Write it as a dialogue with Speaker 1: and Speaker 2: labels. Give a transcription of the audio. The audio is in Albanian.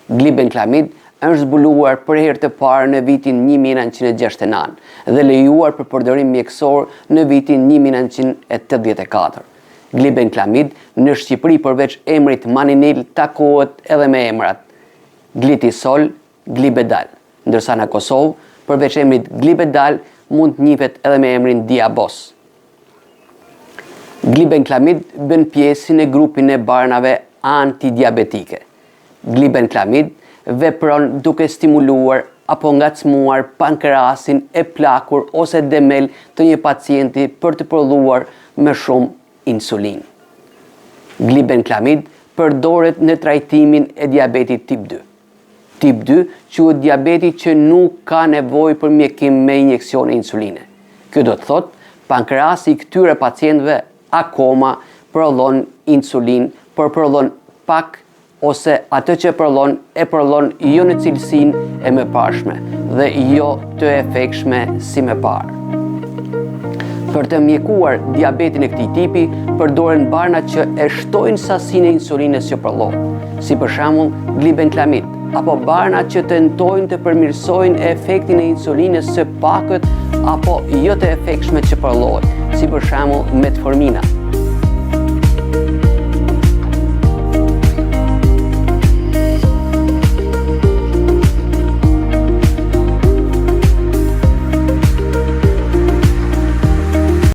Speaker 1: Glibenclamid është zbuluar për herë të parë në vitin 1969 dhe lejuar për përdorim mjekësor në vitin 1984. Glibenclamid në Shqipëri përveç emrit Maninil takohet edhe me emrat Glitisol, Glibedal, ndërsa në Kosovë përveç emrit Glibedal mund të njihet edhe me emrin Diabos. Glibenclamid bën pjesë në grupin e barnave antidiabetike. Glibenclamid vepron duke stimuluar apo ngacmuar pankreasin e plakur ose demel të një pacienti për të prodhuar më shumë insulin. Glibenclamid përdoret në trajtimin e diabetit tip 2. Tip 2 quhet diabeti që nuk ka nevojë për mjekim me injeksione insuline. Kjo do të thotë pankreasi i këtyre pacientëve akoma prodhon insulin, por prodhon pak ose atë që prodhon jo në cilësinë e mëparshme dhe jo të efektshme si më parë. Për të mjekuar diabetin e këtij tipi, përdoren barna që e shtojnë sasinë e insulinës që prodhohet, si për shembull Glibenclamid, apo barna që tentojnë të përmirësojnë efektin e insulinës së pakët apo jo të efektshme që prodhohet, si për shembull Metformina.